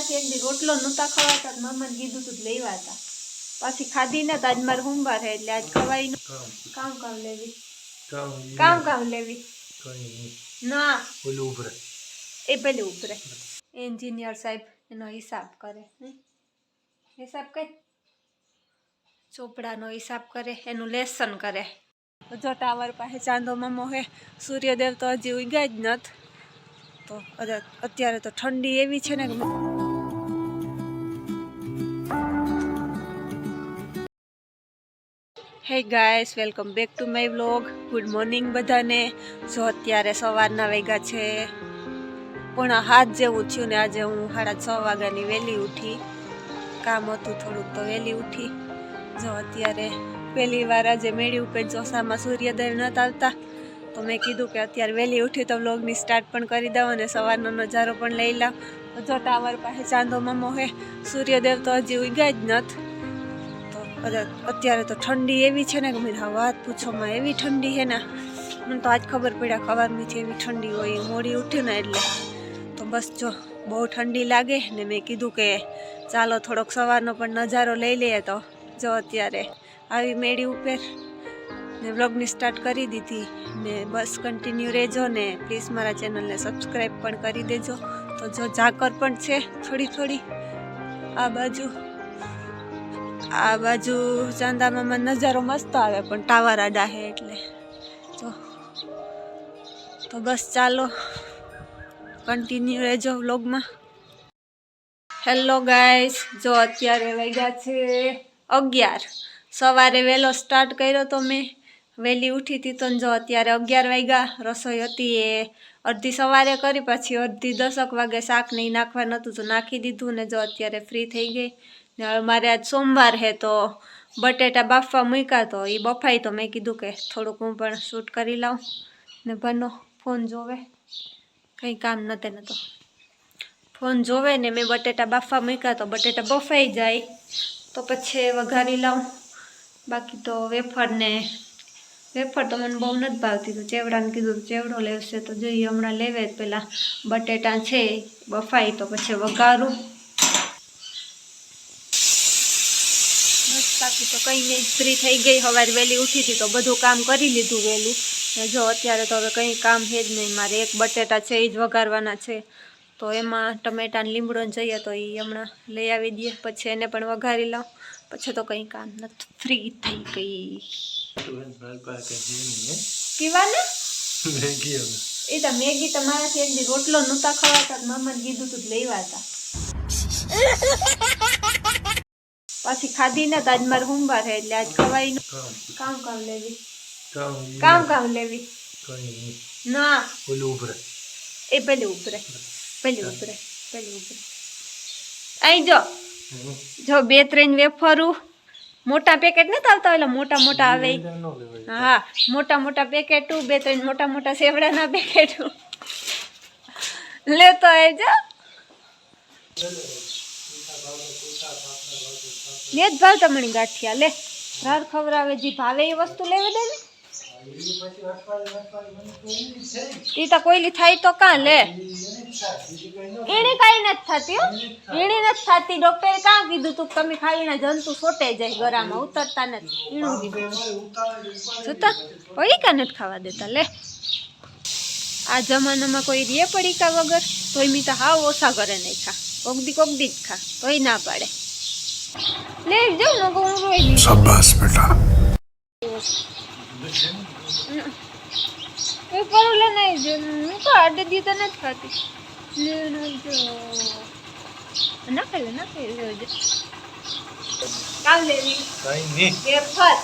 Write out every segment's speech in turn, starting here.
એક દી રોટલો નહોતા ખવાતા મમ્મીને કીધું તું લેવા હતા પાછી ખાધી ને આજ મારે સોમવાર હે એટલે આજ ખવાઈ ન કામ લેવી કામ લેવી ના ઓલું ઉભરે એ પેલું ઉભરે એન્જિનિયર સાહેબ એનો હિસાબ કરે હિસાબ કઈ ચોપડાનો હિસાબ કરે એનું લેસન કરે જો ટાવર પાસે ચાંદો મામો હે સૂર્યદેવ તો હજી ઉગ્યા જ નથી તો અત્યારે તો ઠંડી એવી છે ને કે હે guys welcome back to my vlog good morning બધાને જો અત્યારે સવારના વાગ્યા છે 6:30 જેવું થયું ને આજે હું 6:30 વાગ્યાની વહેલી ઉઠી કામ હતું થોડુંક તો વહેલી ઉઠી જો અત્યારે પહેલી વાર આજે મેળી ઉપર જો સામા સૂર્યોદય નહોતા આવતા તો મેં કીધું કે અત્યારે વહેલી ઉઠી તો વ્લોગની સ્ટાર્ટ પણ કરી દઉં અને સવારનો નજારો પણ લઈ લઉં જો ટાવર પાસે ચાંદો મામો હે સૂર્યદેવ તો હજી ઉગ્યા જ નથી અત્યારે તો ઠંડી એવી છે ને કે મેં વાત પૂછોમાં એવી ઠંડી છે ને મને તો આજ ખબર પડ્યા ખવારમાંથી એવી ઠંડી હોય મોડી ઉઠી ને એટલે તો બસ જો બહુ ઠંડી લાગે ને મેં કીધું કે ચાલો થોડોક સવારનો પણ નજારો લઈ લઈએ તો જો અત્યારે આવી મેળી ઉપર ને વ્લોગની સ્ટાર્ટ કરી દીધી ને બસ કન્ટિન્યુ રહેજો ને પ્લીઝ મારા ચેનલને સબસ્ક્રાઈબ પણ કરી દેજો તો જો ઝાકર પણ છે થોડી થોડી આ બાજુ ચાંદામામાં નજારો મસ્ત આવે પણ ટાવર આડા હે એટલે તો બસ ચાલો કન્ટિન્યુ રહેજો વ્લોગમાં હેલો ગાઈસ જો અત્યારે વાગ્યા છે 11 સવારે વહેલો સ્ટાર્ટ કર્યો તો મેં વહેલી ઉઠી હતી તો જો અત્યારે 11 વાગ્યા રસોઈ હતી એ અડધી સવારે કરી પછી અડધી 10 વાગે શાક નહીં નાખવા નહોતું તો નાખી દીધું ને જો અત્યારે ફ્રી થઈ ગઈ ને હવે મારે આજ સોમવાર હે તો બટેટા બાફવા મૂક્યા તો એ બફાઈ તો મેં કીધું કે થોડુંક હું પણ શૂટ કરી લઉં ને બનો ફોન જોવે કંઈ કામ નહોતે ને તો ફોન જોવે ને મેં બટેટા બાફવા મૂક્યા તો બટેટા બફાઈ જાય તો પછી વઘારી લઉં બાકી તો વેફર તો મને બહુ નથી ભાવતી તો ચેવડાને કીધું ચેવડો લેવશે તો જોઈએ હમણાં લેવે પેલા બટેટા છે બફાઈ તો પછી વઘારું બાકી તો કંઈ નહીં ફ્રી થઈ ગઈ સવારે વહેલી ઉઠી હતી તો બધું કામ કરી લીધું વહેલું ને જો અત્યારે તો હવે કંઈ કામ છે જ નહીં મારે એક બટેટા છે એ જ વઘારવાના છે તો એમાં ટમેટાને લીમડો જોઈએ તો એ હમણાં લઈ આવી દઈએ પછી એને પણ વઘારી લઉં પછી તો કંઈ કામ નથી ફ્રી થઈ ગઈ પીવાના એ તો મેગી તમારાથી એક દી રોટલો નહોતા ખવાતા મમ્મીને કીધું તું લેવા હતા પાછી ખાધી ને આજ મારે સોમવાર હે એટલે આજ ખવાઈ કામ લેવી ના ઓલું ઉભરે એ પેલું ઉભરે અહીં જો 2-3 વેફરું મોટા પેકેટ નથી આવતા એટલે મોટા આવે હા મોટા પેકેટું 2-3 મોટા સેવડાના પેકેટું લેતો આવજો ને જ ભાવતા મણી ગાંઠિયા લે રાર ખવડાવે જે ભાવે એ વસ્તુ લેવી દે ને ઈ તો કોઈલી થાય તો કાં લે એને કાંઈ નથી થતી એને નથી થતી ડોક્ટરે કાં કીધું તું તમે ખાઈને જંતુ સોટે જાય ગળામાં ઉતરતા નથી ઈણું કીધું જોતા પડીકા નથી ખાવા દેતા લે આ જમાનામાં કોઈ રે પડીકા વગર તોય મી તો હાવ ઓછા કરે નહીં ખા કોકદી જ ખા તોય ના પાડે લે જો નો હું રોઈ શાબાશ બેટા એ પર લે નહીં જો હું તો આડે દી તો નથી ખાતી લે ન જો ના ખાલે જો કાલ લેવી કઈ નહીં વેફર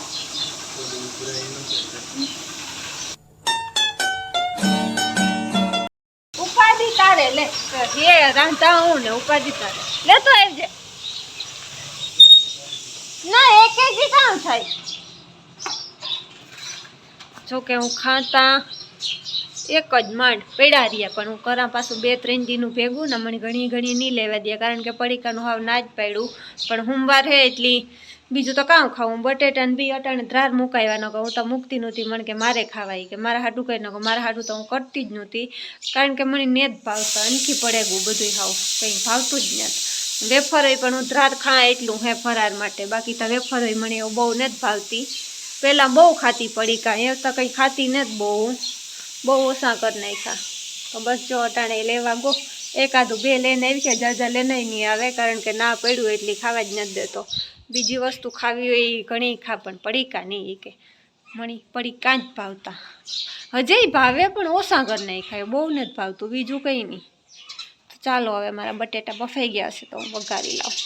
ઉપાધિ તારે લે હે રાંધતા હું ને ઉપાધિ તારે લે તો આવજે ના એક જી કામ થાય જોકે હું ખાતા એક જ માંડ પડ્યા રહ્યા પણ હું કરા પાછું 2-3 દીનું ભેગું ને મને ઘણી નહીં લેવા દે કારણ કે પડીકાનું હાવ ના જ પડ્યું પણ સોમવાર હે એટલી બીજું તો કામ ખાવું બટેટાને બી અટાણે ધ્રાર મુકાવ્યા ન હું તો મૂકતી નહોતી મને કે મારે ખાવાય કે મારા હાટું કરી નાખો મારા હાટું તો હું કરતી જ નહોતી કારણ કે મને ને જ ભાવતા અનકી પડે ગયું બધું હાવ કંઈ ભાવતું જ નથી વેફર પણ હું ધ્રાર ખા એટલું હે ફરાર માટે, બાકી તો વેફર મને એવું બહુ નથી ભાવતી. પહેલાં બહુ ખાતી પડીકા, એ તો કંઈ ખાતી નથી, બહુ ઓછા કરી નાખ્યા. તો બસ જો અટાણે લેવા ગો, એકાદું બે લઈને આવી કે જાજા લઈને નહીં આવે, કારણ કે ના પડ્યું એટલી ખાવા જ નથી દેતો. બીજી વસ્તુ ખાવી હોય એ ઘણી ખા, પણ પડીકા નહીં, એ કે મણી પડીકા જ ભાવતા. હજે ભાવે પણ ઓછા કરી નાખાય, બહુ નથી ભાવતું, બીજું કંઈ નહીં. તો ચાલો હવે મારા બટેટા બફાઈ ગયા છે તો હું વઘારી લાવું.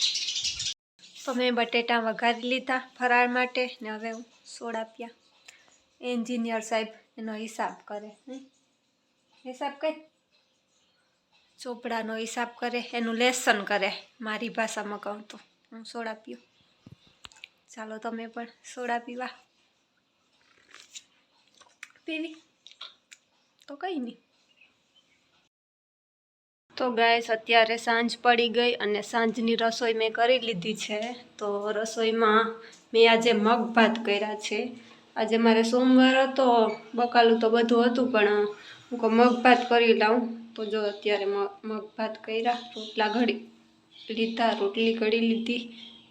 તો મેં બટેટા વઘારી લીધા ફરાળ માટે ને હવે હું સોડા પ્યા. એન્જિનિયર સાહેબ એનો હિસાબ કરે, હિસાબ કઈ ચોપડાનો હિસાબ કરે, એનું લેસન કરે, મારી ભાષામાં કહું તો. હું સોડા પીઉં. ચાલો તમે પણ સોડા પીવા પીવી તો કંઈ નહીં. તો ગાઈસ અત્યારે સાંજ પડી ગઈ અને સાંજની રસોઈ મેં કરી લીધી છે. તો રસોઈમાં મેં આજે મગ ભાત કર્યા છે. આજે મારે સોમવાર હતો, બકાલું તો બધું હતું, પણ હું મગ ભાત કરી લઉં. તો જો અત્યારે મગ ભાત કર્યા, રોટલા ઘડી લીધા, રોટલી ઘડી લીધી,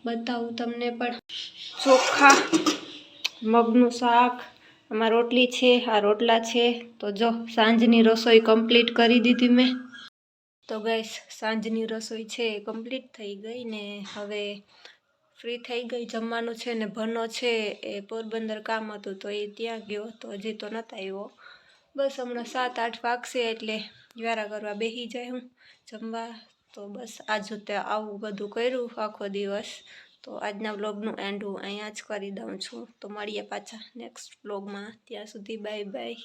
બતાવું તમને પણ. ચોખા, મગનું શાક, આમાં રોટલી છે, આ રોટલા છે. તો જો સાંજની રસોઈ કમ્પ્લીટ કરી દીધી મેં. તો ગાઈસ સાંજની રસોઈ છે એ કમ્પ્લીટ થઈ ગઈ ને હવે ફ્રી થઈ ગઈ. જમવાનું છે ને ભનો છે એ પોરબંદર કામ હતું તો એ ત્યાં ગયો, તો હજી તો નહોતા આવ્યો. બસ હમણાં 7-8 વાગશે એટલે વ્યારા કરવા બેસી જાય હું જમવા. તો બસ આજે તે આવું બધું કર્યું આખો દિવસ. તો આજના વ્લોગનું એન્ડ હું અહીંયા જ કરી દઉં છું. તો મળીએ પાછા નેક્સ્ટ વ્લોગમાં, ત્યાં સુધી બાય બાય.